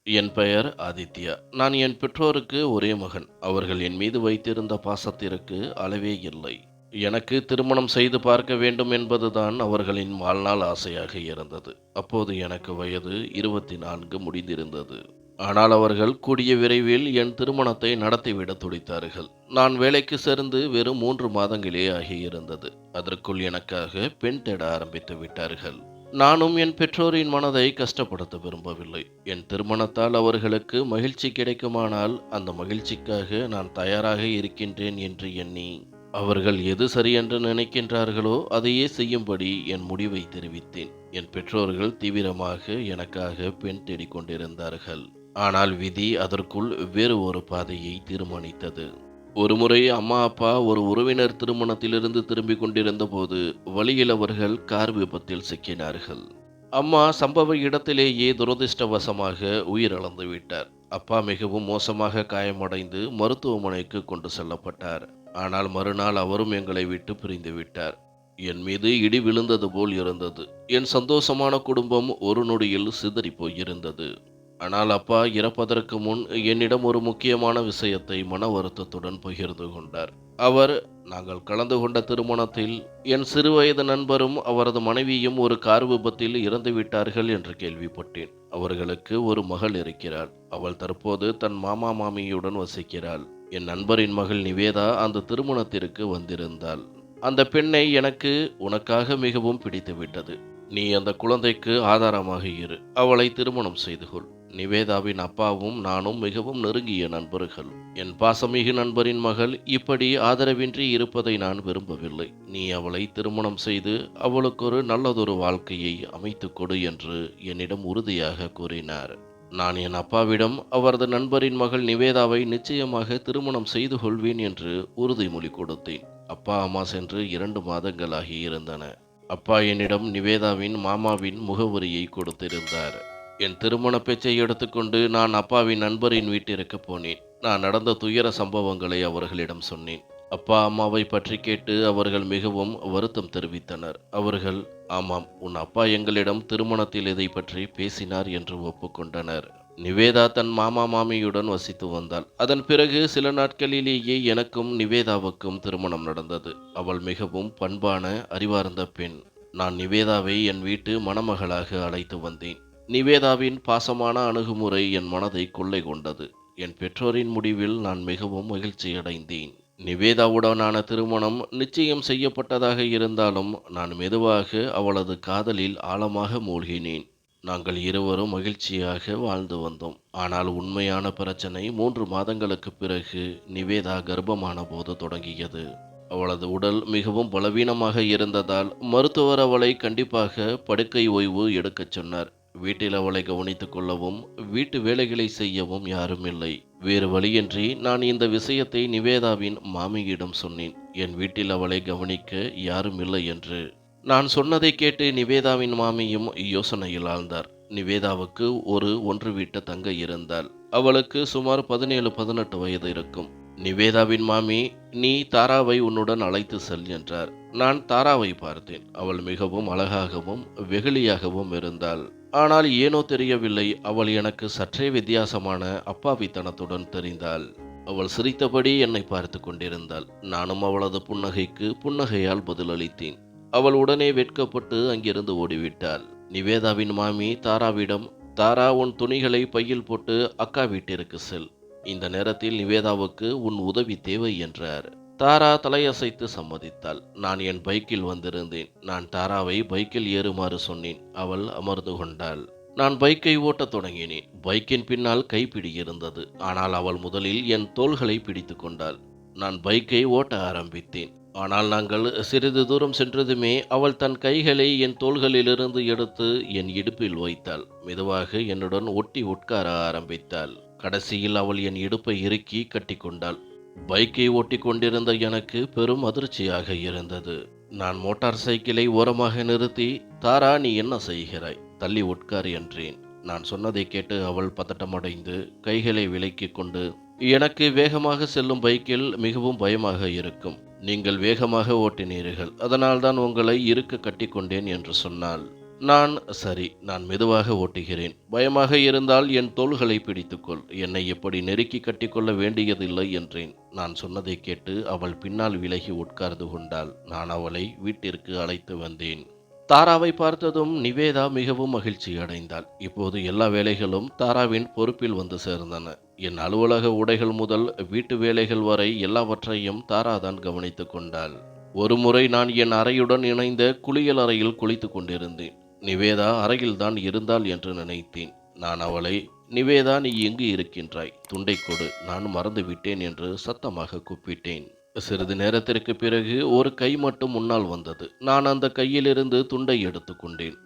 என் பெயர் ஆதித்யா. நான் என் பெற்றோருக்கு ஒரே மகன். அவர்கள் என் மீது வைத்திருந்த பாசத்திற்கு அளவே இல்லை. எனக்கு திருமணம் செய்து பார்க்க வேண்டும் என்பதுதான் அவர்களின் வாழ்நாள் ஆசையாக இருந்தது. அப்போது எனக்கு வயது 24 முடிந்திருந்தது. ஆனால் அவர்கள் கூடிய விரைவில் என் திருமணத்தை நடத்திவிட துடித்தார்கள். நான் வேலைக்கு சேர்ந்து வெறும் 3 மாதங்களே ஆகியிருந்தது. அதற்குள் எனக்காக பெண் தேட ஆரம்பித்து விட்டார்கள். நானும் என் பெற்றோரின் மனதை கஷ்டப்படுத்த விரும்பவில்லை. என் திருமணத்தால் அவர்களுக்கு மகிழ்ச்சி கிடைக்குமானால் அந்த மகிழ்ச்சிக்காக நான் தயாராக இருக்கின்றேன் என்று எண்ணி அவர்கள் எது சரியென்று நினைக்கின்றார்களோ அதையே செய்யும்படி என் முடிவை தெரிவித்தேன். என் பெற்றோர்கள் தீவிரமாக எனக்காக பெண் தேடிக்கொண்டிருந்தார்கள். ஆனால் விதி அதற்குள் வேறு ஒரு பாதையை தீர்மானித்தது. ஒருமுறை அம்மா அப்பா ஒரு உறவினர் திருமணத்திலிருந்து திரும்பிக் கொண்டிருந்த போது வழியில் அவர்கள் கார் விபத்தில் சிக்கினார்கள். அம்மா சம்பவ இடத்திலேயே துரதிர்ஷ்டவசமாக உயிரிழந்து விட்டார். அப்பா மிகவும் மோசமாக காயமடைந்து மருத்துவமனைக்கு கொண்டு செல்லப்பட்டார். ஆனால் மறுநாள் அவரும் எங்களை விட்டு பிரிந்து விட்டார். என் மீது இடி விழுந்தது போல் இருந்தது. என் சந்தோஷமான குடும்பம் ஒரு நொடியில் சிதறி போயிருந்தது. ஆனால் அப்பா இறப்பதற்கு முன் என்னிடம் ஒரு முக்கியமான விஷயத்தை மன வருத்தத்துடன் பகிர்ந்து கொண்டார். அவர், நாங்கள் கலந்து கொண்ட திருமணத்தில் என் சிறுவயது நண்பரும் அவரது மனைவியும் ஒரு கார் விபத்தில் இறந்து விட்டார்கள் என்று கேள்விப்பட்டேன். அவர்களுக்கு ஒரு மகள் இருக்கிறாள். அவள் தற்போது தன் மாமா மாமியுடன் வசிக்கிறாள். என் நண்பரின் மகள் நிவேதா அந்த திருமணத்திற்கு வந்திருந்தாள். அந்த பெண்ணை எனக்கு உனக்காக மிகவும் பிடித்துவிட்டது. நீ அந்த குழந்தைக்கு ஆதாரமாக இரு. அவளை திருமணம் செய்து கொள். நிவேதாவின் அப்பாவும் நானும் மிகவும் நெருங்கிய நண்பர்கள். என் பாசமிகு நண்பரின் மகள் இப்படி ஆதரவின்றி இருப்பதை நான் விரும்பவில்லை. நீ அவளை திருமணம் செய்து அவளுக்கு ஒரு நல்லதொரு வாழ்க்கையை அமைத்துக் கொடு என்று என்னிடம் உறுதியாக கூறினார். நான் என் அப்பாவிடம் அவரது நண்பரின் மகள் நிவேதாவை நிச்சயமாக திருமணம் செய்து கொள்வேன் என்று உறுதிமொழி கொடுத்தேன். அப்பா அம்மா சென்று 2 மாதங்களாகி இருந்தன. அப்பா என்னிடம் நிவேதாவின் மாமாவின் முகவரியை கொடுத்திருந்தார். என் திருமண பேச்சை எடுத்துக்கொண்டு நான் அப்பாவின் நண்பரின் வீட்டிற்கு போனேன். நான் நடந்த துயர சம்பவங்களை அவர்களிடம் சொன்னேன். அப்பா அம்மாவை பற்றி கேட்டு அவர்கள் மிகவும் வருத்தம் தெரிவித்தனர். அவர்கள், ஆமாம், உன் அப்பா எங்களிடம் திருமணத்தில் இதை பற்றி பேசினார் என்று ஒப்புக்கொண்டனர். நிவேதா தன் மாமா மாமியுடன் வசித்து வந்தாள். அதன் பிறகு சில நாட்களிலேயே எனக்கும் நிவேதாவுக்கும் திருமணம் நடந்தது. அவள் மிகவும் பண்பான அறிவார்ந்த பெண். நான் நிவேதாவை என் வீட்டு மணமகளாக அழைத்து வந்தேன். நிவேதாவின் பாசமான அணுகுமுறை என் மனதை கொள்ளை கொண்டது. என் பெற்றோரின் முடிவில் நான் மிகவும் மகிழ்ச்சியடைந்தேன். நிவேதாவுடனான திருமணம் நிச்சயம் செய்யப்பட்டதாக இருந்தாலும் நான் மெதுவாக அவளது காதலில் ஆழமாக மூழ்கினேன். நாங்கள் இருவரும் மகிழ்ச்சியாக வாழ்ந்து வந்தோம். ஆனால் உண்மையான பிரச்சனை 3 மாதங்களுக்கு பிறகு நிவேதா கர்ப்பமான போது தொடங்கியது. அவளது உடல் மிகவும் பலவீனமாக இருந்ததால் மருத்துவர் அவளை கண்டிப்பாக படுக்கை ஓய்வு எடுக்கச் சொன்னார். வீட்டில் அவளை கவனித்துக் கொள்ளவும் வீட்டு வேலைகளை செய்யவும் யாரும் இல்லை. வேறு வழியின்றி நான் இந்த விஷயத்தை நிவேதாவின் மாமியிடம் சொன்னேன். என் வீட்டில் அவளை கவனிக்க யாரும் இல்லை என்று. நான் சொன்னதை கேட்டு நிவேதாவின் மாமியும் யோசனையில் ஆழ்ந்தார். நிவேதாவுக்கு ஒரு 1 வீட்டு தங்கை இருந்தாள். அவளுக்கு சுமார் 17-18 வயது இருக்கும். நிவேதாவின் மாமி, நீ தாராவை உன்னுடன் அழைத்து செல் என்றார். நான் தாராவை பார்த்தேன். அவள் மிகவும் அழகாகவும் வெகுளியாகவும் இருந்தாள். ஆனால் ஏனோ தெரியவில்லை, அவள் எனக்கு சற்றே வித்தியாசமான அப்பாவித்தனத்துடன் தெரிந்தாள். அவள் சிரித்தபடி என்னை பார்த்து கொண்டிருந்தாள். நானும் அவளது புன்னகைக்கு புன்னகையால் பதிலளித்தேன். அவள் உடனே வெட்கப்பட்டு அங்கிருந்து ஓடிவிட்டாள். நிவேதாவின் மாமி தாராவிடம், தாரா, உன் துணிகளை பையில் போட்டு அக்கா வீட்டிற்கு செல். இந்த நேரத்தில் நிவேதாவுக்கு உன் உதவி தேவை என்றார். தாரா தலையசைத்து சம்மதித்தாள். நான் என் பைக்கில் வந்திருந்தேன். நான் தாராவை பைக்கில் ஏறுமாறு சொன்னேன். அவள் அமர்ந்து கொண்டாள். நான் பைக்கை ஓட்டத் தொடங்கினேன். பைக்கின் பின்னால் கைப்பிடி இருந்தது. ஆனால் அவள் முதலில் என் தோள்களை பிடித்து கொண்டாள். நான் பைக்கை ஓட்ட ஆரம்பித்தேன். ஆனால் நாங்கள் சிறிது தூரம் சென்றதுமே அவள் தன் கைகளை என் தோள்களிலிருந்து எடுத்து என் இடுப்பில் வைத்தாள். மெதுவாக என்னுடன் ஒட்டி உட்கார ஆரம்பித்தாள். கடைசியில் அவள் என் இடுப்பை இறுக்கி கட்டிக்கொண்டாள். பைக்கை ஓட்டி கொண்டிருந்த எனக்கு பெரும் அதிர்ச்சியாக இருந்தது. நான் மோட்டார் சைக்கிளை ஓரமாக நிறுத்தி, தாரா, நீ என்ன செய்கிறாய்? தள்ளி உட்கார் என்றேன். நான் சொன்னதை கேட்டு அவள் பதட்டமடைந்து கைகளை விலக்கிக் கொண்டு, எனக்கு வேகமாக செல்லும் பைக்கில் மிகவும் பயமாக இருக்கும். நீங்கள் வேகமாக ஓட்டினீர்கள், அதனால்தான் உங்களை இறுக்க கட்டிக்கொண்டேன் என்று சொன்னாள். நான் மெதுவாக ஓட்டுகிறேன். பயமாக இருந்தால் என் தோள்களை பிடித்துக்கொள். என்னை எப்படி நெருக்கி கட்டிக்கொள்ள வேண்டியதில்லை என்றேன். நான் சொன்னதைக் கேட்டு அவள் பின்னால் விலகி உட்கார்ந்து கொண்டாள். நான் அவளை வீட்டிற்கு அழைத்து வந்தேன். தாராவை பார்த்ததும் நிவேதா மிகவும் மகிழ்ச்சி அடைந்தாள். இப்போது எல்லா வேலைகளும் தாராவின் பொறுப்பில் வந்து சேர்ந்தன. என் அலுவலக உடைகள் முதல் வீட்டு வேலைகள் வரை எல்லாவற்றையும் தாராதான் கவனித்துக் கொண்டாள். ஒருமுறை நான் என் அறையுடன் இணைந்த குளியல் அறையில் குளித்துக் கொண்டிருந்தேன். நிவேதா அறையில்தான் இருந்தாள் என்று நினைத்தேன். நான் அவளை, நிவேதா, நீ எங்கு இருக்கின்றாய்? துண்டை கொடு, நான் மறந்து விட்டேன் என்று சத்தமாக கூப்பிட்டேன். சிறிது நேரத்திற்கு பிறகு ஒரு கை மட்டும் முன்னால் வந்தது. நான் அந்த கையிலிருந்து துண்டை எடுத்துக்கொண்டேன்.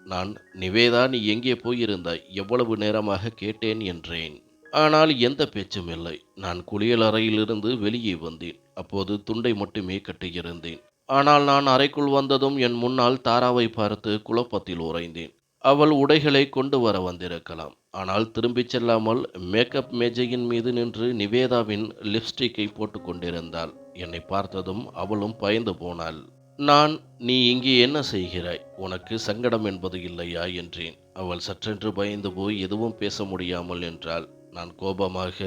நிவேதா, நீ எங்கே போயிருந்தாய்? எவ்வளவு நேரமாக கேட்டேன் என்றேன். ஆனால் எந்த பேச்சும் இல்லை. நான் குளியல் அறையிலிருந்து வெளியே வந்தேன். அப்போது துண்டை மட்டுமே கட்டியிருந்தேன். ஆனால் நான் அறைக்குள் வந்ததும் என் முன்னால் தாராவை பார்த்து குழப்பத்தில் உறைந்தேன். அவள் உடைகளை கொண்டு வர வந்திருக்கலாம். ஆனால் திரும்பிச் செல்லாமல் மேக்கப் மேஜையின் மீது நின்று நிவேதாவின் லிப்ஸ்டிக்கை போட்டுக் கொண்டிருந்தாள். என்னை பார்த்ததும் அவளும் பயந்து போனாள். நான், நீ இங்கே என்ன செய்கிறாய்? உனக்கு சங்கடம் என்பது இல்லையா என்றேன். அவள் சற்றென்று பயந்து போய் எதுவும் பேச முடியாமல் என்றாள். நான் கோபமாக,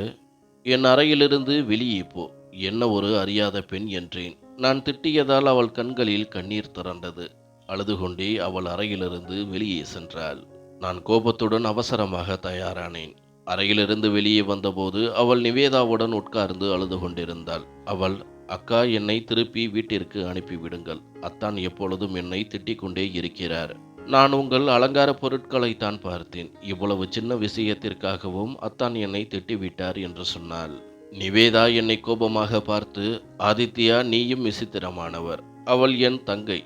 என் அறையிலிருந்து வெளியே போ, என்ன ஒரு அறியாத பெண் என்றேன். நான் திட்டியதால் அவள் கண்களில் கண்ணீர் திரண்டது. அழுது கொண்டே அவள் அறையிலிருந்து வெளியே சென்றாள். நான் கோபத்துடன் அவசரமாக தயாரானேன். அறையிலிருந்து வெளியே வந்தபோது அவள் நிவேதாவுடன் உட்கார்ந்து அழுது கொண்டிருந்தாள். அவள், அக்கா, என்னை திருப்பி வீட்டிற்கு அனுப்பிவிடுங்கள். அத்தான் எப்பொழுதும் என்னை திட்டிக் கொண்டே இருக்கிறார். நான் உங்கள் அலங்கார பொருட்களைத்தான் பார்த்தேன். இவ்வளவு சின்ன விஷயத்திற்காகவும் அத்தான் என்னை திட்டிவிட்டார் என்று சொன்னாள். நிவேதா என்னை கோபமாக பார்த்து, ஆதித்யா, நீயும் விசித்திரமானவர். அவள் என் தங்கை,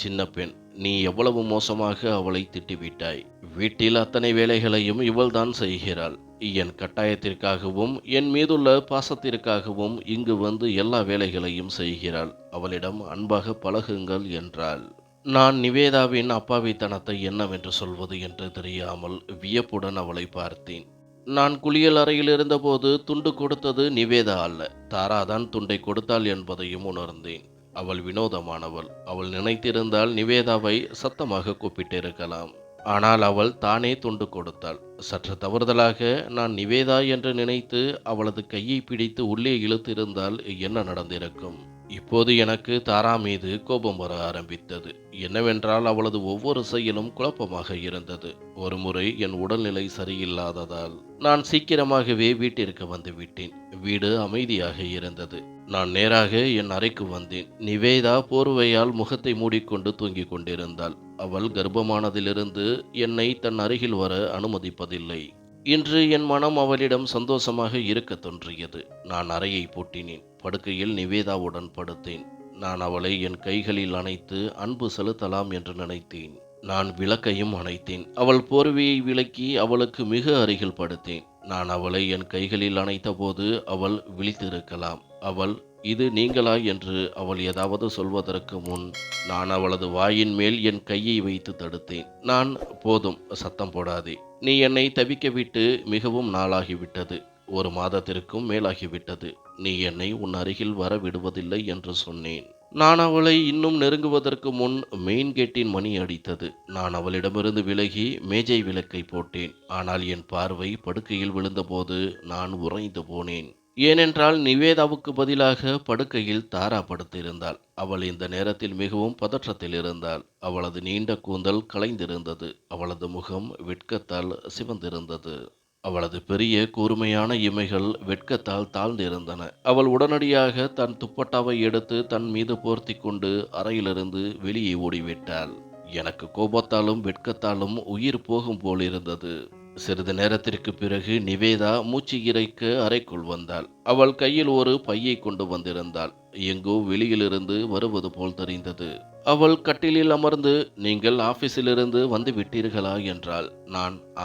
சின்ன பெண். நீ எவ்வளவு மோசமாக அவளை திட்டிவிட்டாய். வீட்டில் அத்தனை வேலைகளையும் இவள்தான் செய்கிறாள். என் கட்டாயத்திற்காகவும் என் மீதுள்ள பாசத்திற்காகவும் இங்கு வந்து எல்லா வேலைகளையும் செய்கிறாள். அவளிடம் அன்பாக பழகுங்கள் என்றாள். நான் நிவேதாவின் அப்பாவித்தனத்தை என்னவென்று சொல்வது என்று தெரியாமல் வியப்புடன் அவளை பார்த்தேன். நான் குளியல் அறையில் இருந்தபோது துண்டு கொடுத்தது நிவேதா அல்ல, தாராதான் துண்டை கொடுத்தாள் என்பதையும் உணர்ந்தேன். அவள் வினோதமானவள். அவள் நினைத்திருந்தால் நிவேதாவை சத்தமாக கூப்பிட்டிருக்கலாம். ஆனால் அவள் தானே துண்டு கொடுத்தாள். சற்று தவறுதலாக நான் நிவேதா என்று நினைத்து அவளது கையை பிடித்து உள்ளே இழுத்திருந்தால் என்ன நடந்திருக்கும்? இப்போது எனக்கு தாரா மீது கோபம் வர ஆரம்பித்தது. என்னவென்றால் அவளது ஒவ்வொரு செயலும் குழப்பமாக இருந்தது. ஒருமுறை என் உடல்நிலை சரியில்லாததால் நான் சீக்கிரமாகவே வீட்டிற்கு வந்துவிட்டேன். வீடு அமைதியாக இருந்தது. நான் நேராக என் அறைக்கு வந்தேன். நிவேதா போர்வையால் முகத்தை மூடிக்கொண்டு தூங்கிக் கொண்டிருந்தாள். அவள் கர்ப்பமானதிலிருந்து என்னை தன் அருகில் வர அனுமதிப்பதில்லை. இன்று என் மனம் அவளிடம் சந்தோஷமாக இருக்க தோன்றியது. நான் அறையை பூட்டினேன். படுக்கையில் நிவேதாவுடன் படுத்தேன். நான் அவளை என் கைகளில் அணைத்து அன்பு செலுத்தலாம் என்று நினைத்தேன். நான் விளக்கையும் அணைத்தேன். அவள் போர்வையை விலக்கி அவளுக்கு மிக அருகில் படுத்தேன். நான் அவளை என் கைகளில் அணைத்தபோது அவள் விழித்திருக்கலாம். அவள், இது நீங்களா என்று அவள் ஏதாவது சொல்வதற்கு முன் நான் அவளது வாயின் மேல் என் கையை வைத்து தடுத்தேன். போதும், சத்தம் போடாதே. நீ என்னை தவிக்க விட்டு மிகவும் நாளாகிவிட்டது. 1 மாதத்திற்கும் மேலாகிவிட்டது. நீ என்னை உன் அருகில் வர விடுவதில்லை என்று சொன்னேன். நான் அவளை இன்னும் நெருங்குவதற்கு முன் மெயின் கேட்டின் மணி அடித்தது. நான் அவளிடமிருந்து விலகி மேஜை விளக்கை போட்டேன். ஆனால் என் பார்வை படுக்கையில் விழுந்தபோது நான் உறைந்து போனேன். ஏனென்றால் நிவேதாவுக்கு பதிலாக படுக்கையில் தாரா படுத்திருந்தாள். அவள் இந்த நேரத்தில் மிகவும் பதற்றத்தில் இருந்தாள். அவளது நீண்ட கூந்தல் கலைந்திருந்தது. அவளது முகம் வெட்கத்தால் சிவந்திருந்தது. அவளது பெரிய கூர்மையான இமைகள் வெட்கத்தால் தாழ்ந்திருந்தன. அவள் உடனடியாக தன் துப்பட்டாவை எடுத்து தன் மீது போர்த்தி கொண்டு அறையிலிருந்து வெளியே ஓடிவிட்டாள். எனக்கு கோபத்தாலும் வெட்கத்தாலும் உயிர் போகும் போலிருந்தது. சிறிது நேரத்திற்கு பிறகு நிவேதா மூச்சு இறைக்க அறைக்குள் வந்தாள். அவள் கையில் ஒரு பையை கொண்டு வந்திருந்தாள். எங்கோ வெளியிலிருந்து வருவது போல் தெரிந்தது. அவள் கட்டிலில் அமர்ந்து, நீங்கள் ஆபீஸிலிருந்து வந்து விட்டீர்களா என்றாள்.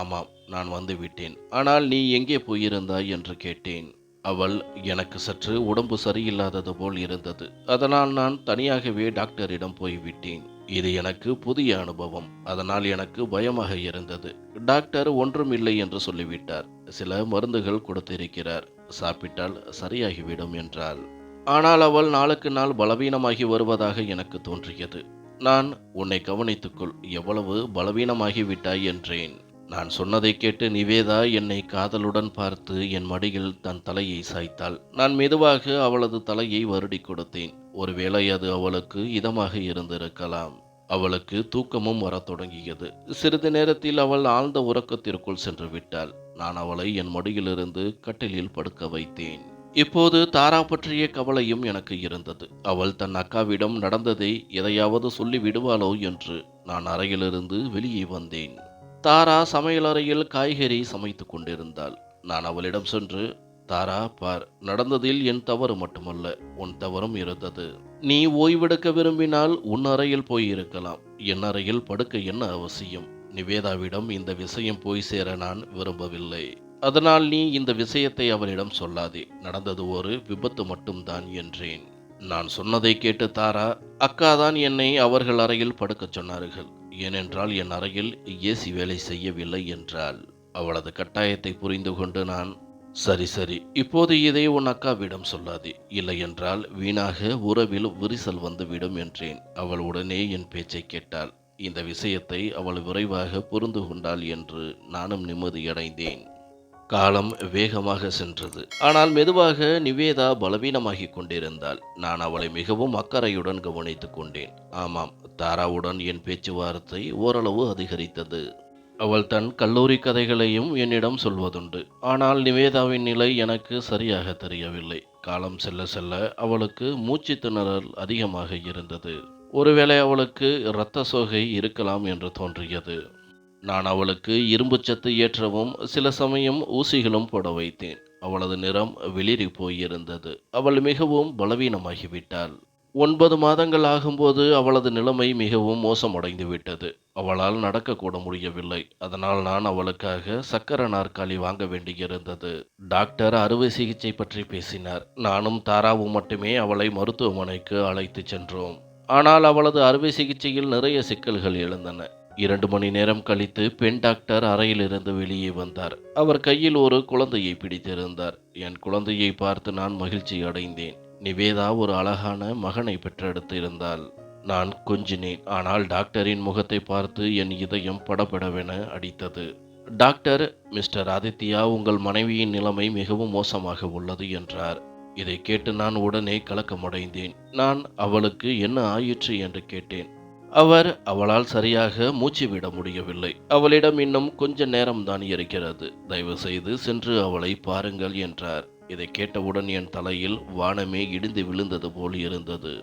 ஆமாம், நான் வந்து விட்டேன். ஆனால் நீ எங்கே போயிருந்தாய் என்று கேட்டேன். அவள், எனக்கு சற்று உடம்பு சரியில்லாதது போல் இருந்தது. அதனால் நான் தனியாகவே டாக்டரிடம் போய்விட்டேன். இது எனக்கு புதிய அனுபவம். அதனால் எனக்கு பயமாக இருந்தது. டாக்டர் ஒன்றும் இல்லை என்று சொல்லிவிட்டார். சில மருந்துகள் கொடுத்திருக்கிறார். சாப்பிட்டால் சரியாகிவிடும் என்றாள். ஆனால் அவள் நாளுக்கு நாள் பலவீனமாகி வருவதாக எனக்கு தோன்றியது. நான், உன்னை கவனித்துக்கொள், எவ்வளவு பலவீனமாகிவிட்டாய் என்றேன். நான் சொன்னதைக் கேட்டு நிவேதா என்னை காதலுடன் பார்த்து என் மடியில் தன் தலையை சாய்த்தாள். நான் மெதுவாக அவளது தலையை வருடிக் கொடுத்தேன். ஒருவேளை அது அவளுக்கு இதமாக இருந்திருக்கலாம். அவளுக்கு தூக்கமும் வரத் தொடங்கியது. சிறிது நேரத்தில் அவள் ஆழ்ந்த உறக்கத்திற்குள் சென்று விட்டாள். நான் அவளை என் மடியிலிருந்து கட்டிலில் படுக்க வைத்தேன். இப்போது தாரா பற்றிய கவலையும் எனக்கு இருந்தது. அவள் தன் அக்காவிடம் நடந்ததை எதையாவது சொல்லி விடுவாளோ என்று நான் அறையிலிருந்து வெளியே வந்தேன். தாரா சமையலறையில் காய்கறி சமைத்து கொண்டிருந்தாள். நான் அவளிடம் சென்று, தாரா பார், நடந்ததில் என் தவறு மட்டுமல்ல, உன் தவறும் இருந்தது. நீ ஓய்வெடுக்க விரும்பினால் உன் அறையில் போயிருக்கலாம். என் அறையில் படுக்க என்ன அவசியம்? நிவேதாவிடம் இந்த விஷயம் போய் சேர நான் விரும்பவில்லை. அதனால் நீ இந்த விஷயத்தை அவளிடம் சொல்லாதே. நடந்தது ஒரு விபத்து மட்டும்தான் என்றேன். நான் சொன்னதை கேட்டு தாரா, அக்காதான் என்னை அவர்கள் அறையில் படுக்கச் சொன்னார்கள். ஏனென்றால் என் அறையில் ஏசி வேலை செய்யவில்லை என்றாள். அவளது கட்டாயத்தை புரிந்து கொண்டு நான், சரி சரி, இப்போது இதை உன் அக்காவிடம் சொல்லாதே, இல்லையென்றால் வீணாக உறவில் விரிசல் வந்துவிடும் என்றேன். அவள் உடனே என் பேச்சை கேட்டாள். இந்த விஷயத்தை அவள் விரைவாக புரிந்து கொண்டாள் என்று நானும் நிம்மதியடைந்தேன். காலம் வேகமாக சென்றது. ஆனால் மெதுவாக நிவேதா பலவீனமாகிக் கொண்டிருந்தாள். நான் அவளை மிகவும் அக்கறையுடன் கவனித்துக் கொண்டேன். ஆமாம், தாராவுடன் என் பேச்சுவார்த்தை ஓரளவு அதிகரித்தது. அவள் தன் கல்லூரி கதைகளையும் என்னிடம் சொல்வதுண்டு. ஆனால் நிவேதாவின் நிலை எனக்கு சரியாக தெரியவில்லை. காலம் செல்ல செல்ல அவளுக்கு மூச்சு திணறல் அதிகமாக இருந்தது. ஒருவேளை அவளுக்கு இரத்த சோகை இருக்கலாம் என்று தோன்றியது. நான் அவளுக்கு இரும்புச்சத்து ஏற்றவும் சில சமயம் ஊசிகளும் போட வைத்தேன். அவளது நிறம் வெளிரி போயிருந்தது. அவள் மிகவும் பலவீனமாகிவிட்டாள். 9 மாதங்கள் ஆகும்போது அவளது நிலைமை மிகவும் மோசமடைந்து விட்டது. அவளால் நடக்கக்கூட முடியவில்லை. அதனால் நான் அவளுக்காக சக்கர நாற்காலி வாங்க வேண்டியிருந்தது. டாக்டர் அறுவை சிகிச்சை பற்றி பேசினார். நானும் தாராவும் மட்டுமே அவளை மருத்துவமனைக்கு அழைத்து சென்றோம். ஆனால் அவளது அறுவை சிகிச்சையில் நிறைய சிக்கல்கள் எழுந்தன. 2 மணி நேரம் கழித்து பெண் டாக்டர் அறையிலிருந்து வெளியே வந்தார். அவர் கையில் ஒரு குழந்தையை பிடித்திருந்தார். என் குழந்தையை பார்த்து நான் மகிழ்ச்சி அடைந்தேன். நிவேதா ஒரு அழகான மகனை பெற்றெடுத்து இருந்தாள். நான் கொஞ்சினேன். ஆனால் டாக்டரின் முகத்தை பார்த்து என் இதயம் படபடவென அடித்தது. டாக்டர், மிஸ்டர் ஆதித்யா, உங்கள் மனைவியின் நிலைமை மிகவும் மோசமாக உள்ளது என்றார். இதை கேட்டு நான் உடனே கலக்கமடைந்தேன். நான் அவளுக்கு என்ன ஆயிற்று என்று கேட்டேன். அவளால் சரியாக மூச்சு விட முடியவில்லை. அவளிடம் இன்னும் கொஞ்ச நேரம்தான் இருக்கிறது. தயவு செய்து சென்று அவளை பாருங்கள் என்றார். இதை கேட்டவுடன் என் தலையில் வானமே இடிந்து விழுந்தது போல் இருந்தது.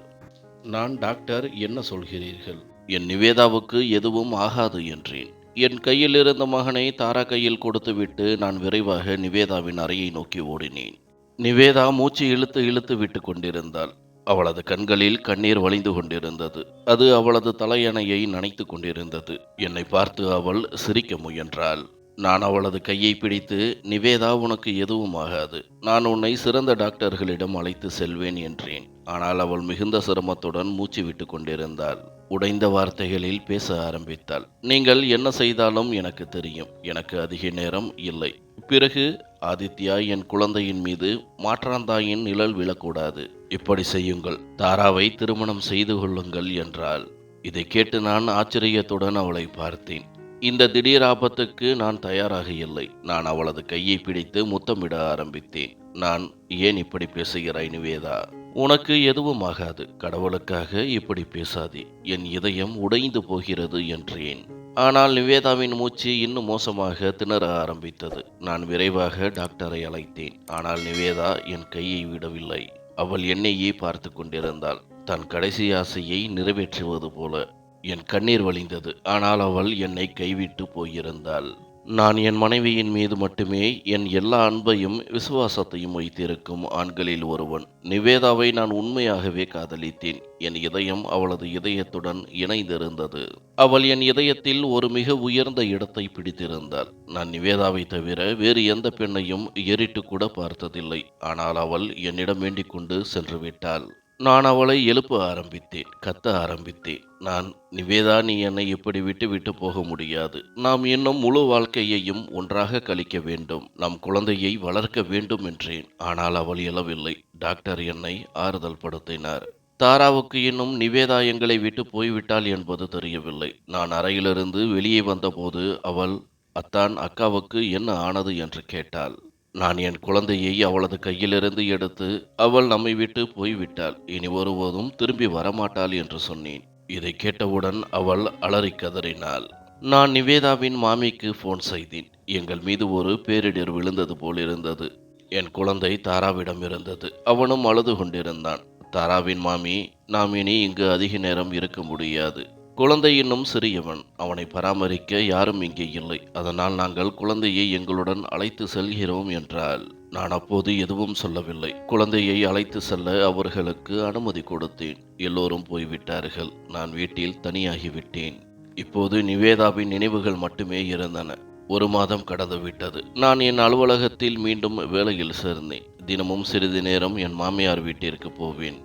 நான், டாக்டர், என்ன சொல்கிறீர்கள்? என் நிவேதாவுக்கு எதுவும் ஆகாது என்றேன். என் கையில் இருந்த மகனை தாரா கையில் கொடுத்துவிட்டு நான் விரைவாக நிவேதாவின் அறையை நோக்கி ஓடினேன். நிவேதா மூச்சு இழுத்து இழுத்து விட்டு கொண்டிருந்தாள். அவளது கண்களில் கண்ணீர் வழிந்து கொண்டிருந்தது. அது அவளது தலையணையை நனைத்து கொண்டிருந்தது. என்னை பார்த்து அவள் சிரிக்க முயன்றாள். நான் அவளது கையை பிடித்து, நிவேதா, உனக்கு எதுவும் ஆகாது. நான் உன்னை சிறந்த டாக்டர்களிடம் அழைத்து செல்வேன் என்றேன். ஆனால் அவள் மிகுந்த சிரமத்துடன் மூச்சு விட்டு கொண்டிருந்தாள். உடைந்த வார்த்தைகளில் பேச ஆரம்பித்தாள். நீங்கள் என்ன செய்தாலும் எனக்கு தெரியும். எனக்கு அதிக நேரம் இல்லை. பிறகு, ஆதித்யா, என் குழந்தையின் மீது மாற்றாந்தாயின் நிழல் விழக்கூடாது. இப்படி செய்யுங்கள். தாராவை திருமணம் செய்து கொள்ளுங்கள் என்றாள். இதை கேட்டு நான் ஆச்சரியத்துடன் அவளை பார்த்தேன். இந்த திடீர் ஆபத்துக்கு நான் தயாராக இல்லை. நான் அவளது கையை பிடித்து முத்தமிட ஆரம்பித்தேன். நான், ஏன் இப்படி பேசுகிறாய் நிவேதா? உனக்கு எதுவும் ஆகாது. கடவுளுக்காக இப்படி பேசாதே. என் இதயம் உடைந்து போகிறது என்றேன். ஆனால் நிவேதாவின் மூச்சு இன்னும் மோசமாக திணற ஆரம்பித்தது. நான் விரைவாக டாக்டரை அழைத்தேன். ஆனால் நிவேதா என் கையை விடவில்லை. அவள் என்னையே பார்த்து கொண்டிருந்தாள். தன் கடைசி ஆசையை நிறைவேற்றுவது போல. என் கண்ணீர் வழிந்தது. ஆனால் அவள் என்னை கைவிட்டு போயிருந்தாள். நான் என் மனைவியின் மீது மட்டுமே என் எல்லா அன்பையும் விசுவாசத்தையும் வைத்திருக்கும் ஆண்களில் ஒருவன். நிவேதாவை நான் உண்மையாகவே காதலித்தேன். என் இதயம் அவளது இதயத்துடன் இணைந்திருந்தது. அவள் என் இதயத்தில் ஒரு மிக உயர்ந்த இடத்தை பிடித்திருந்தாள். நான் நிவேதாவை தவிர வேறு எந்த பெண்ணையும் ஏறிட்டு கூட பார்த்ததில்லை. ஆனால் அவள் என்னிடம் வேண்டிக் கொண்டு சென்று விட்டாள். நான் அவளை எழுப்ப ஆரம்பித்தேன். கத்த ஆரம்பித்தேன். நான், நிவேதா, நீ என்னை இப்படி விட்டு விட்டு போக முடியாது. நாம் இன்னும் முழு வாழ்க்கையையும் ஒன்றாக கழிக்க வேண்டும். நம் குழந்தையை வளர்க்க வேண்டும் என்றேன். ஆனால் அவள் எழவில்லை. டாக்டர் என்னை ஆறுதல் படுத்தினார். தாராவுக்கு இன்னும் நிவேதா எங்களை விட்டு போய்விட்டாள் என்பது தெரியவில்லை. நான் அறையிலிருந்து வெளியே வந்தபோது அவள், அத்தான், அக்காவுக்கு என்ன ஆனது என்று கேட்டாள். நான் என் குழந்தையை அவளது கையிலிருந்து எடுத்து, அவள் நம்மை விட்டு போய்விட்டாள், இனி ஒருபோதும் திரும்பி வரமாட்டாள் என்று சொன்னேன். இதை கேட்டவுடன் அவள் அலறிக் கதறினாள். நான் நிவேதாவின் மாமிக்கு போன் செய்தேன். எங்கள் மீது ஒரு பேரிடர் விழுந்தது போலிருந்தது. என் குழந்தை தாராவிடம் இருந்தது. அவனும் அழுது கொண்டிருந்தான். தாராவின் மாமி, நாம் இனி இங்கு அதிக நேரம் இருக்க முடியாது. குழந்தை இன்னும் சிறியவன். அவனை பராமரிக்க யாரும் இங்கே இல்லை. அதனால் நாங்கள் குழந்தையை எங்களுடன் அழைத்து செல்கிறோம் என்றாள். நான் அப்போது எதுவும் சொல்லவில்லை. குழந்தையை அழைத்து செல்ல அவர்களுக்கு அனுமதி கொடுத்தேன். எல்லோரும் போய்விட்டார்கள். நான் வீட்டில் தனியாகிவிட்டேன். இப்போது நிவேதாவின் நினைவுகள் மட்டுமே இருந்தன. 1 மாதம் கடந்துவிட்டது. நான் என் அலுவலகத்தில் மீண்டும் வேலையில் சேர்ந்தேன். தினமும் சிறிது நேரம் என் மாமியார் வீட்டிற்கு போவேன்.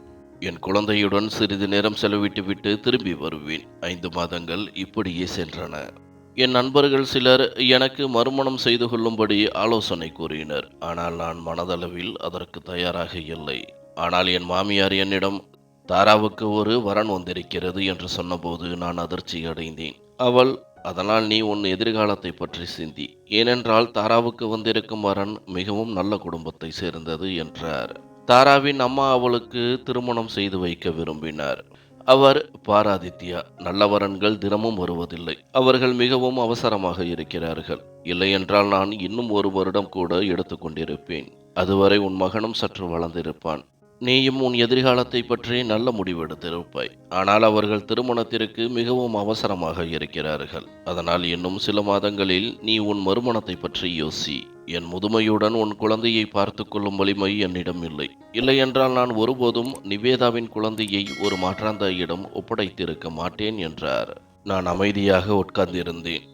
என் குழந்தையுடன் சிறிது நேரம் செலவிட்டுவிட்டு திரும்பி வருவேன். 5 மாதங்கள் இப்படியே சென்றன. என் நண்பர்கள் சிலர் எனக்கு மறுமணம் செய்து கொள்ளும்படி ஆலோசனை கூறினர். ஆனால் நான் மனதளவில் அதற்கு தயாராக இல்லை. ஆனால் என் மாமியார் என்னிடம், தாராவுக்கு ஒரு வரன் வந்திருக்கிறது என்று சொன்னபோது நான் அதிர்ச்சி அடைந்தேன். அவள், அதனால் நீ உன் எதிர்காலத்தை பற்றி சிந்தி. ஏனென்றால் தாராவுக்கு வந்திருக்கும் வரன் மிகவும் நல்ல குடும்பத்தை சேர்ந்தது என்றார். தாராவின் அம்மா அவளுக்கு திருமணம் செய்து வைக்க விரும்பினார். அவர், பாராதித்யா, நல்ல வரன்கள் தினமும் வருவதில்லை. அவர்கள் மிகவும் அவசரமாக இருக்கிறார்கள். இல்லையென்றால் நான் இன்னும் 1 வருடம் கூட எடுத்துக்கொண்டிருப்பேன். அதுவரை உன் மகனும் சற்று வளர்ந்திருப்பான். நீயும் உன் எதிர்காலத்தை பற்றி நல்ல முடிவெடுத்திருப்பாய். ஆனால் அவர்கள் திருமணத்திற்கு மிகவும் அவசரமாக இருக்கிறார்கள். அதனால் இன்னும் சில மாதங்களில் நீ உன் மறுமணத்தை பற்றி யோசி. என் முதுமையுடன் உன் குழந்தையை பார்த்து கொள்ளும் வலிமை என்னிடம் இல்லை. இல்லையென்றால் நான் ஒருபோதும் நிவேதாவின் குழந்தையை ஒரு மாற்றாந்தாயிடம் ஒப்படைத்திருக்க மாட்டேன் என்றார். நான் அமைதியாக உட்கார்ந்திருந்தேன்.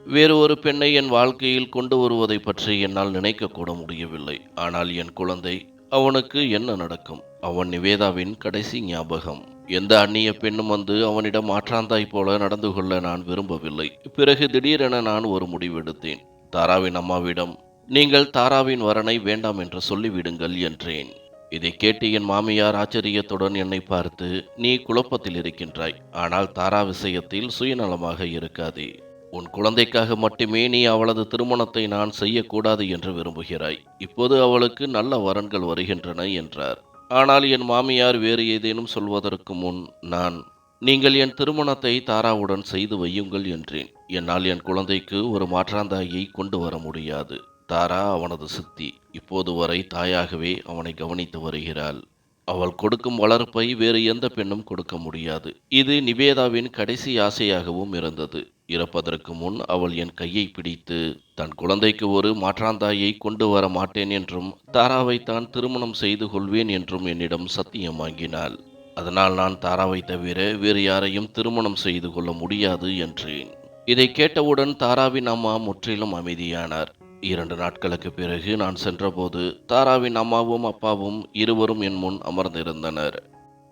வேறு ஒரு பெண்ணை என் வாழ்க்கையில் கொண்டு வருவதை பற்றி என்னால் நினைக்க கூட முடியவில்லை. ஆனால் என் குழந்தை, அவனுக்கு என்ன நடக்கும்? அவன் நிவேதாவின் கடைசி ஞாபகம். எந்த அந்நிய பெண்ணும் வந்து அவனிடம் மாற்றாந்தாய் போல நடந்து கொள்ள நான் விரும்பவில்லை. பிறகு திடீரென நான் ஒரு முடிவெடுத்தேன். தாராவின் அம்மாவிடம், நீங்கள் தாராவின் வரனை வேண்டாம் என்று சொல்லிவிடுங்கள் என்றேன். இதை கேட்டு என் மாமியார் ஆச்சரியத்துடன் என்னை பார்த்து, நீ குழப்பத்தில் இருக்கின்றாய். ஆனால் தாரா விஷயத்தில் சுயநலமாக இருக்காதே. உன் குழந்தைக்காக மட்டுமே நீ அவளது திருமணத்தை நான் செய்யக்கூடாது என்று விரும்புகிறாய். இப்போது அவளுக்கு நல்ல வரன்கள் வருகின்றன என்றார். ஆனால் என் மாமியார் வேறு ஏதேனும் சொல்வதற்கு முன் நான், நீங்கள் என் திருமணத்தை தாராவுடன் செய்து வையுங்கள் என்றேன். என்னால் என் குழந்தைக்கு ஒரு மாற்றாந்தாயை கொண்டு வர முடியாது. தாரா அவனது சித்தி. இப்போது வரை தாயாகவே அவனை கவனித்து வருகிறாள். அவள் கொடுக்கும் வளர்ப்பை வேறு எந்த பெண்ணும் கொடுக்க முடியாது. இது நிவேதாவின் கடைசி ஆசையாகவும் இருந்தது. இறப்பதற்கு முன் அவள் என் கையை பிடித்து, தன் குழந்தைக்கு ஒரு மாற்றாந்தாயை கொண்டு வர மாட்டேன் என்றும் தாராவை தான் திருமணம் செய்து கொள்வேன் என்றும் என்னிடம் சத்தியம் வாங்கினாள். அதனால் நான் தாராவை தவிர வேறு யாரையும் திருமணம் செய்து கொள்ள முடியாது என்றேன். இதை கேட்டவுடன் தாராவின் அம்மா முற்றிலும் அமைதியானார். 2 நாட்களுக்கு பிறகு நான் சென்றபோது தாராவின் அம்மாவும் அப்பாவும் இருவரும் என் முன் அமர்ந்திருந்தனர்.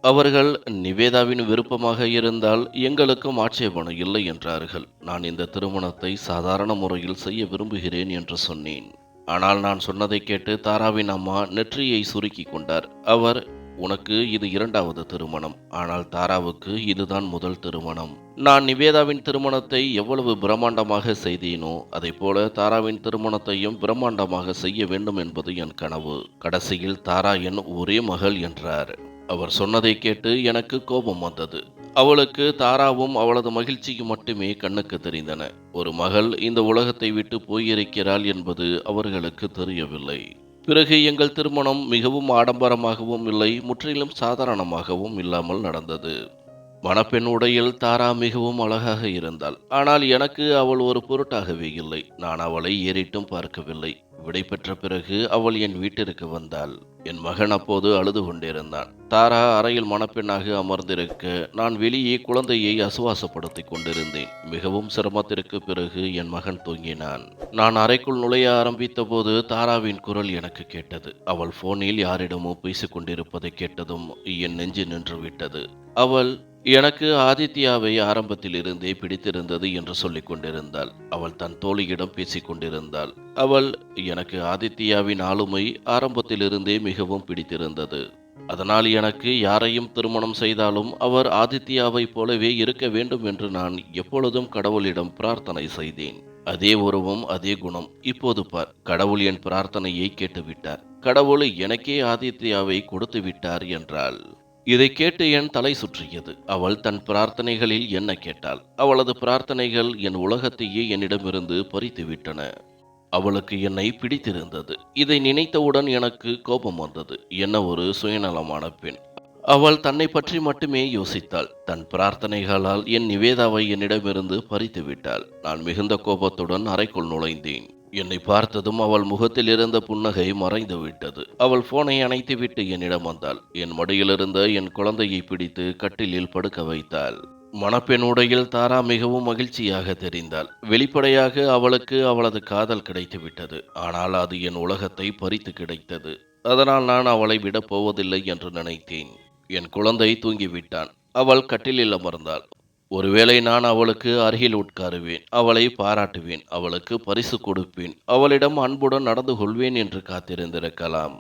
அவர்கள், நிவேதாவின் விருப்பமாக இருந்தால் எங்களுக்கும் ஆட்சேபணம் இல்லை என்றார்கள். நான் இந்த திருமணத்தை சாதாரண முறையில் செய்ய விரும்புகிறேன் என்று சொன்னேன். ஆனால் நான் சொன்னதை கேட்டு தாராவின் அம்மா நெற்றியை சுருக்கி கொண்டார். அவர், உனக்கு இது 2வது திருமணம். ஆனால் தாராவுக்கு இதுதான் முதல் திருமணம். நான் நிவேதாவின் திருமணத்தை எவ்வளவு பிரம்மாண்டமாக செய்தேனோ அதைப்போல தாராவின் திருமணத்தையும் பிரம்மாண்டமாக செய்ய வேண்டும் என்பது என் கனவு. கடைசியில் தாரா என் ஒரே மகள் என்றார். அவர் சொன்னதை கேட்டு எனக்கு கோபம் வந்தது. அவளுக்கு தாராவும் அவளது மகிழ்ச்சியும் மட்டுமே கண்ணுக்கு தெரிந்தன. ஒரு மகள் இந்த உலகத்தை விட்டு போயிருக்கிறாள் என்பது அவர்களுக்கு தெரியவில்லை. பிறகு எங்கள் திருமணம் மிகவும் ஆடம்பரமாகவும் இல்லை, முற்றிலும் சாதாரணமாகவும் இல்லாமல் நடந்தது. மணப்பெண் உடையில் தாரா மிகவும் அழகாக இருந்தாள். ஆனால் எனக்கு அவள் ஒரு பொருட்டாகவே இல்லை. நான் அவளை ஏறிட்டும் பார்க்கவில்லை. விடை பெற்ற பிறகு அவள் என் வீட்டிற்கு வந்தாள். என் மகன் அப்போது அழுது கொண்டிருந்தான். தாரா அறையில் மணப்பெண்ணாக அமர்ந்திருக்க நான் வெளியே குழந்தையை அசுவாசப்படுத்திக் கொண்டிருந்தேன். மிகவும் சிரமத்திற்கு பிறகு என் மகன் தூங்கினான். நான் அறைக்குள் நுழைய ஆரம்பித்த போது தாராவின் குரல் எனக்கு கேட்டது. அவள் போனில் யாரிடமோ பேசிக் கொண்டிருப்பதை கேட்டதும் என் நெஞ்சு நின்று விட்டது. அவள், எனக்கு ஆதித்யாவை ஆரம்பத்தில் இருந்தே பிடித்திருந்தது என்று சொல்லிக் கொண்டிருந்தாள். அவள் தன் தோழியிடம் பேசிக் கொண்டிருந்தாள். அவள், எனக்கு ஆதித்யாவின் ஆளுமை ஆரம்பத்திலிருந்தே மிகவும் பிடித்திருந்தது. அதனால் எனக்கு யாரையும் திருமணம் செய்தாலும் அவர் ஆதித்யாவைப் போலவே இருக்க வேண்டும் என்று நான் எப்பொழுதும் கடவுளிடம் பிரார்த்தனை செய்தேன். அதே உருவம், அதே குணம். இப்போது பார், கடவுள் என் பிரார்த்தனையை கேட்டுவிட்டார். கடவுள் எனக்கே ஆதித்யாவை கொடுத்து விட்டார் என்றாள். இதைக் கேட்டு என் தலை சுற்றியது. அவள் தன் பிரார்த்தனைகளில் என்ன கேட்டாள்? அவளது பிரார்த்தனைகள் என் உலகத்தையே என்னிடமிருந்து பறித்துவிட்டன. அவளுக்கு என்னை பிடித்திருந்தது. இதை நினைத்தவுடன் எனக்கு கோபம் வந்தது. என்ன ஒரு சுயநலமான பெண்! அவள் தன்னை பற்றி மட்டுமே யோசித்தாள். தன் பிரார்த்தனைகளால் என் நிவேதாவை என்னிடமிருந்து பறித்து விட்டாள். நான் மிகுந்த கோபத்துடன் அறைக்குள் நுழைந்தேன். என்னை பார்த்ததும் அவள் முகத்தில் இருந்த புன்னகை மறைந்து விட்டது. அவள் போனை அணைத்துவிட்டு என்னிடம் வந்தாள். என் மடியிலிருந்த என் குழந்தையை பிடித்து கட்டிலில் படுக்க வைத்தாள். மணப்பெண் உடையில் தாரா மிகவும் மகிழ்ச்சியாக தெரிந்தாள். வெளிப்படையாக அவளுக்கு அவளது காதல் கிடைத்துவிட்டது. ஆனால் அது என் உலகத்தை பறித்து கிடைத்தது. அதனால் நான் அவளை விடப் போவதில்லை என்று நினைத்தேன். என் குழந்தை தூங்கிவிட்டான். அவள் கட்டிலில் அமர்ந்தாள். ஒருவேளை நான் அவளுக்கு அருகில் உட்காருவேன், அவளை பாராட்டுவேன், அவளுக்கு பரிசு கொடுப்பேன், அவளிடம் அன்புடன் நடந்து கொள்வேன் என்று காத்திருந்திருக்கலாம்.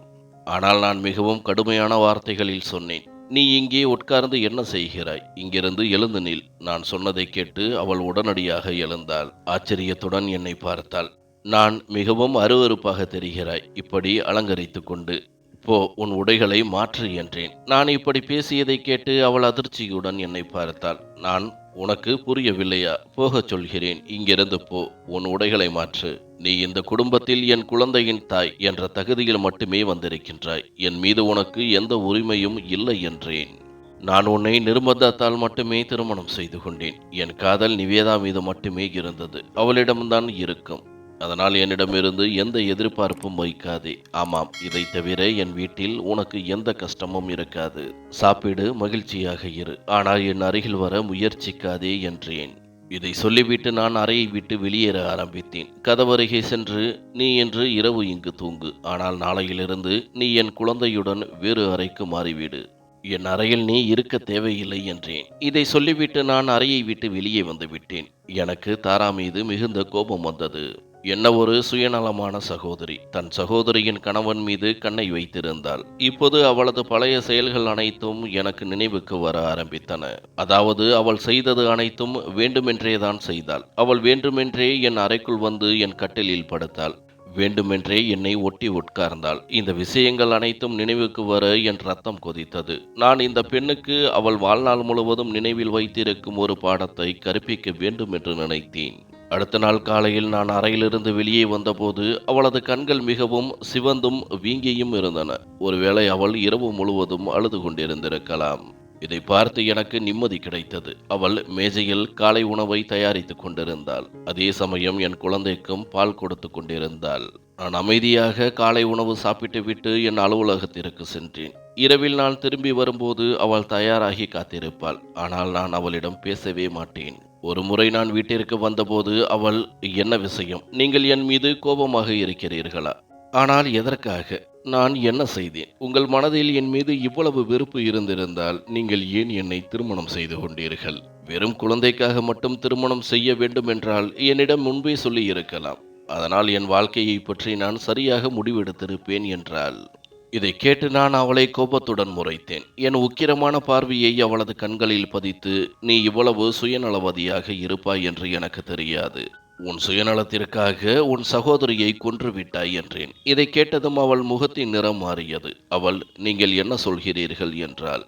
ஆனால் நான் மிகவும் கடுமையான வார்த்தைகளில் சொன்னேன். நீ இங்கே உட்கார்ந்து என்ன செய்கிறாய்? இங்கிருந்து எழுந்து நில். நான் சொன்னதை கேட்டு அவள் உடனடியாக எழுந்தாள். ஆச்சரியத்துடன் என்னை பார்த்தாள். நான் மிகவும் அருவருப்பாக தெரிகிறாய், இப்படி அலங்கரித்து கொண்டு. போ, உன் உடைகளை மாற்று என்றேன். நான் இப்படி பேசியதை கேட்டு அவள் அதிர்ச்சியுடன் என்னை பார்த்தாள். நான், உனக்கு புரியவில்லையா? போகச் சொல்கிறேன், இங்கிருந்து போ, உன் உடைகளை மாற்று. நீ இந்த குடும்பத்தில் என் குழந்தையின் தாய் என்ற தகுதியில் மட்டுமே வந்திருக்கின்றாய். என் மீது உனக்கு எந்த உரிமையும் இல்லை என்றேன். நான் உன்னை நிர்பந்தத்தால் மட்டுமே திருமணம் செய்து கொண்டேன். என் காதல் நிவேதா மீது மட்டுமே இருந்தது. அவளிடம்தான் இருக்கும். அதனால் என்னிடமிருந்து எந்த எதிர்பார்ப்பும் வைக்காதே. ஆமாம், இதை தவிர என் வீட்டில் உனக்கு எந்த கஷ்டமும் இருக்காது. சாப்பிடு, மகிழ்ச்சியாக இரு. ஆனால் என் அருகில் வர முயற்சிக்காதே என்றேன். இதை சொல்லிவிட்டு நான் அறையை விட்டு வெளியேற ஆரம்பித்தேன். கதவருகே சென்று, நீ இன்று இரவு இங்கு தூங்கு. ஆனால் நாளையிலிருந்து நீ என் குழந்தையுடன் வேறு அறைக்கு மாறிவிடு. என் அறையில் நீ இருக்க தேவையில்லை என்றேன். இதை சொல்லிவிட்டு நான் அறையை விட்டு வெளியே வந்து விட்டேன். எனக்கு தாரா மீது மிகுந்த கோபம் வந்தது. என்ன ஒரு சுயநலமான சகோதரி! தன் சகோதரியின் கணவன் மீது கண்ணை வைத்திருந்தாள். இப்போது அவளது பழைய செயல்கள் அனைத்தும் எனக்கு நினைவுக்கு வர ஆரம்பித்தன. அதாவது அவள் செய்தது அனைத்தும் வேண்டுமென்றேதான் செய்தாள். அவள் வேண்டுமென்றே என் அறைக்குள் வந்து என் கட்டிலில் படுத்தாள். வேண்டுமென்றே என்னை ஒட்டி உட்கார்ந்தாள். இந்த விஷயங்கள் அனைத்தும் நினைவுக்கு வர என் ரத்தம் கொதித்தது. நான் இந்த பெண்ணுக்கு அவள் வாழ்நாள் முழுவதும் நினைவில் வைத்திருக்கும் ஒரு பாடத்தை கற்பிக்க வேண்டும் என்று நினைத்தேன். அடுத்த நாள் காலையில் நான் அறையிலிருந்து வெளியே வந்தபோது அவளது கண்கள் மிகவும் சிவந்தும் வீங்கியும் இருந்தன. ஒருவேளை அவள் இரவு முழுவதும் அழுது கொண்டிருந்திருக்கலாம். இதை பார்த்து எனக்கு நிம்மதி கிடைத்தது. அவள் மேஜையில் காலை உணவை தயாரித்துக் கொண்டிருந்தாள். அதே சமயம் என் குழந்தைக்கும் பால் கொடுத்து கொண்டிருந்தாள். நான் அமைதியாக காலை உணவு சாப்பிட்டுவிட்டு என் அலுவலகத்திற்கு சென்றேன். இரவில் நான் திரும்பி வரும்போது அவள் தயாராகி காத்திருப்பாள். ஆனால் நான் அவளிடம் பேசவே மாட்டேன். ஒரு முறை நான் வீட்டிற்கு வந்தபோது அவள், என்ன விஷயம்? நீங்கள் என் மீது கோபமாக இருக்கிறீர்களா? ஆனால் எதற்காக? நான் என்ன செய்தேன்? உங்கள் மனதில் என் மீது இவ்வளவு வெறுப்பு இருந்திருந்தால் நீங்கள் ஏன் என்னை திருமணம் செய்து கொண்டீர்கள்? வெறும் குழந்தைக்காக மட்டும் திருமணம் செய்ய வேண்டும் என்றால் என்னிடம் முன்பே சொல்லி இருக்கலாம். அதனால் என் வாழ்க்கையை பற்றி நான் சரியாக முடிவெடுத்திருப்பேன் என்றாள். இதை கேட்டு நான் அவளை கோபத்துடன் முறைத்தேன். என் உக்கிரமான பார்வையை அவளது கண்களில் பதித்து, நீ இவ்வளவு சுயநலவாதியாக இருப்பாய் என்று எனக்கு தெரியாது. உன் சுயநலத்திற்காக உன் சகோதரியை கொன்றுவிட்டாய் என்றேன். இதை கேட்டதும் அவள் முகத்தின் நிறம் மாறியது. அவள், நீங்கள் என்ன சொல்கிறீர்கள் என்றாள்.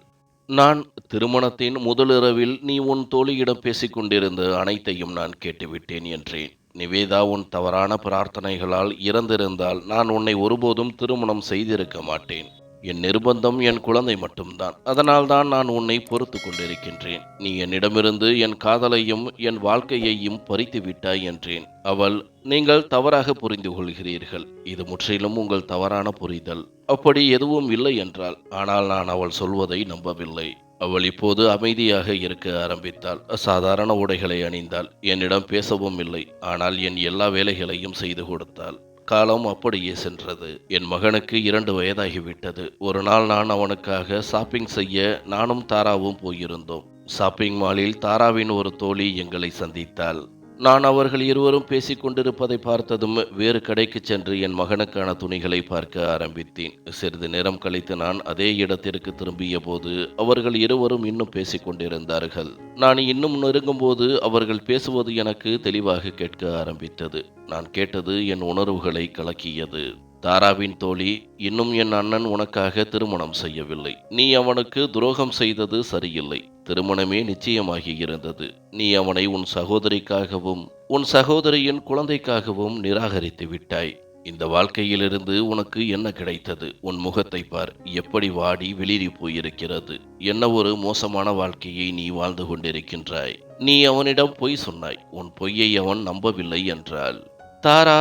நான், திருமணத்தின் முதலிரவில் நீ உன் தோழியிடம் பேசிக் கொண்டிருந்த அனைத்தையும் நான் கேட்டுவிட்டேன் என்றேன். நிவேதா உன் தவறான பிரார்த்தனைகளால் இறந்திருந்தால் நான் உன்னை ஒருபோதும் திருமணம் செய்திருக்க மாட்டேன். என் நிர்பந்தம் என் குழந்தை மட்டும்தான். அதனால்தான் நான் உன்னை பொறுத்து கொண்டிருக்கின்றேன். நீ என்னிடமிருந்து என் காதலையும் என் வாழ்க்கையையும் பறித்து விட்டாய் என்றேன். அவள், நீங்கள் தவறாக புரிந்து கொள்கிறீர்கள். இது முற்றிலும் உங்கள் தவறான புரிதல். அப்படி எதுவும் இல்லை என்றாள். ஆனால் நான் அவள் சொல்வதை நம்பவில்லை. அவள் இப்போது அமைதியாக இருக்க ஆரம்பித்தாள். சாதாரண உடைகளை அணிந்தாள். என்னிடம் பேசவும் இல்லை. ஆனால் என் எல்லா வேலைகளையும் செய்து கொடுத்தாள். காலம் அப்படியே சென்றது. என் மகனுக்கு 2 வயதாகிவிட்டது. ஒரு நாள் நான் அவனுக்காக ஷாப்பிங் செய்ய நானும் தாராவும் போயிருந்தோம். ஷாப்பிங் மாலில் தாராவின் ஒரு தோழி எங்களை சந்தித்தாள். நான் அவர்கள் இருவரும் பேசிக் கொண்டிருப்பதை பார்த்ததும் வேறு கடைக்குச் சென்று என் மகனுக்கான துணிகளை பார்க்க ஆரம்பித்தேன். சிறிது நேரம் கழித்து நான் அதே இடத்திற்கு திரும்பிய போது அவர்கள் இருவரும் இன்னும் பேசிக் கொண்டிருந்தார்கள். நான் இன்னும் நெருங்கும்போது அவர்கள் பேசுவது எனக்கு தெளிவாக கேட்க ஆரம்பித்தது. நான் கேட்டது என் உணர்வுகளை கலக்கியது. தாராவின் தோழி, இன்னும் என் அண்ணன் உனக்காக திருமணம் செய்யவில்லை. நீ அவனுக்கு துரோகம் செய்தது சரியில்லை. திருமணமே நிச்சயமாகி இருந்தது. நீ அவனை உன் சகோதரிக்காகவும் உன் சகோதரியின் குழந்தைக்காகவும் நிராகரித்து விட்டாய். இந்த வாழ்க்கையிலிருந்து உனக்கு என்ன கிடைத்தது? உன் முகத்தை பார், எப்படி வாடி வெளிரி போயிருக்கிறது. என்ன ஒரு மோசமான வாழ்க்கையை நீ வாழ்ந்து கொண்டிருக்கின்றாய். நீ அவனிடம் பொய் சொன்னாய். உன் பொய்யை அவன் நம்பவில்லை என்றாள். தாரா,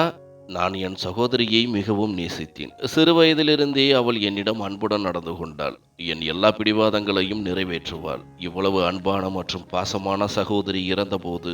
நான் என் சகோதரியை மிகவும் நேசித்தேன். சிறுவயதிலிருந்தே அவள் என்னிடம் அன்புடன் நடந்து கொண்டாள். என் எல்லா பிடிவாதங்களையும் நிறைவேற்றுவாள். இவ்வளவு அன்பான மற்றும் பாசமான சகோதரி இறந்தபோது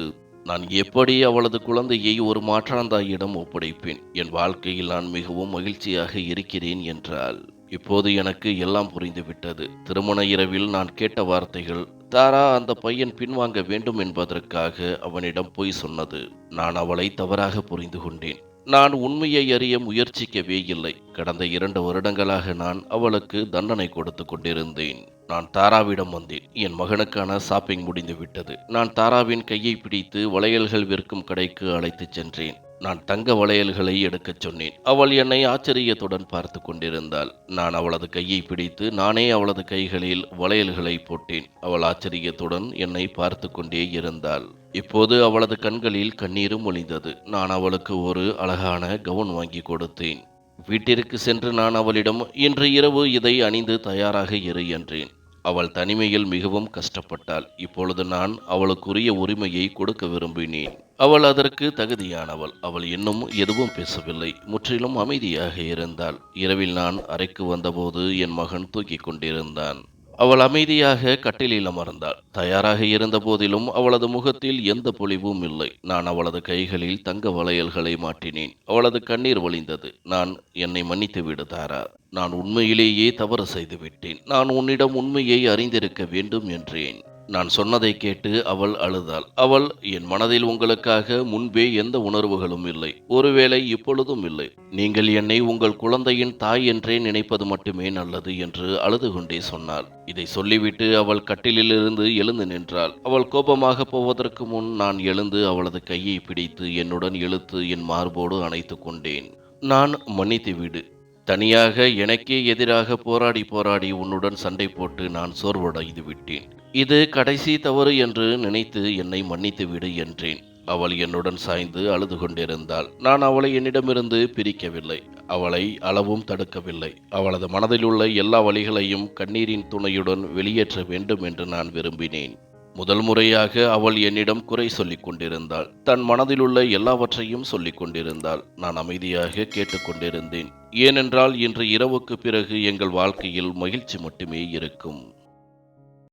நான் எப்படி அவளது குழந்தையை ஒரு மாற்றாந்தாயிடம் ஒப்படைப்பேன்? என் வாழ்க்கையில் நான் மிகவும் மகிழ்ச்சியாக இருக்கிறேன் என்றாள். இப்போது எனக்கு எல்லாம் புரிந்துவிட்டது. திருமண இரவில் நான் கேட்ட வார்த்தைகள், தாரா அந்த பையன் பின்வாங்க வேண்டும் என்பதற்காக அவனிடம் பொய் சொன்னது. நான் அவளை தவறாக புரிந்து கொண்டேன். நான் உண்மையை அறிய முயற்சிக்கவே இல்லை. கடந்த 2 வருடங்களாக நான் அவளுக்கு தண்டனை கொடுத்து கொண்டிருந்தேன். நான் தாராவிடம் வந்தேன். என் மகனுக்கான ஷாப்பிங் முடிந்துவிட்டது. நான் தாராவின் கையை பிடித்து வளையல்கள் விற்கும் கடைக்கு அழைத்துச் சென்றேன். நான் தங்க வளையல்களை எடுக்கச் சொன்னேன். அவள் என்னை ஆச்சரியத்துடன் பார்த்து கொண்டிருந்தாள். நான் அவளது கையை பிடித்து நானே அவளது கைகளில் வளையல்களை போட்டேன். அவள் ஆச்சரியத்துடன் என்னை பார்த்து கொண்டே இருந்தாள். இப்போது அவளது கண்களில் கண்ணீரும் ஒளிந்தது. நான் அவளுக்கு ஒரு அழகான கவுன் வாங்கி கொடுத்தேன். வீட்டிற்கு சென்று நான் அவளிடம், இன்று இரவு இதை அணிந்து தயாராக இரு என்றேன். அவள் தனிமையில் மிகவும் கஷ்டப்பட்டாள். இப்பொழுது நான் அவளுக்குரிய உரிமையை கொடுக்க விரும்பினேன். அவள் அதற்கு தகுதியானவள். அவள் இன்னும் எதுவும் பேசவில்லை. முற்றிலும் அமைதியாக இருந்தாள். இரவில் நான் அறைக்கு வந்தபோது என் மகன் தூங்கிக் கொண்டிருந்தான். அவள் அமைதியாக கட்டிலில் அமர்ந்தாள். தயாராக இருந்த போதிலும் அவளது முகத்தில் எந்த பொலிவும் இல்லை. நான் அவளது கைகளில் தங்க வளையல்களை மாட்டினேன். அவளது கண்ணீர் வழிந்தது. நான், என்னை மன்னித்து விடு தாரா. நான் உண்மையிலேயே தவறு செய்து விட்டேன். நான் உன்னிடம் உண்மையை அறிந்திருக்க வேண்டும் என்றேன். நான் சொன்னதை கேட்டு அவள் அழுதாள். அவள், என் மனதில் உங்களுக்காக முன்பே எந்த உணர்வுகளும் இல்லை. ஒருவேளை இப்பொழுதும் இல்லை. நீங்கள் என்னை உங்கள் குழந்தையின் தாய் என்றே நினைப்பது மட்டுமே நல்லது என்று அழுது கொண்டே சொன்னாள். இதை சொல்லிவிட்டு அவள் கட்டிலிலிருந்து எழுந்து நின்றாள். அவள் கோபமாக போவதற்கு முன் நான் எழுந்து அவளது கையை பிடித்து என்னுடன் இழுத்து என் மார்போடு அணைத்து கொண்டேன். நான், மன்னித்து விடு. தனியாக எனக்கே எதிராக போராடி போராடி உன்னுடன் சண்டை போட்டு நான் சோர்வடைந்து விட்டேன். இது கடைசி தவறு என்று நினைத்து என்னை மன்னித்து விடு என்றேன். அவள் என்னுடன் சாய்ந்து அழுது கொண்டிருந்தாள். நான் அவளை என்னிடமிருந்து பிரிக்கவில்லை. அவளை அளவும் தடுக்கவில்லை. அவளது மனதில் உள்ள எல்லா வலிகளையும் கண்ணீரின் துணையுடன் வெளியேற்ற வேண்டும் என்று நான் விரும்பினேன். முதல் முறையாக அவள் என்னிடம் குறை சொல்லிக் கொண்டிருந்தாள். தன் மனதிலுள்ள எல்லாவற்றையும் சொல்லிக் கொண்டிருந்தாள். நான் அமைதியாக கேட்டுக்கொண்டிருந்தேன். ஏனென்றால் இன்று இரவுக்கு பிறகு எங்கள் வாழ்க்கையில் மகிழ்ச்சி மட்டுமே இருக்கும்.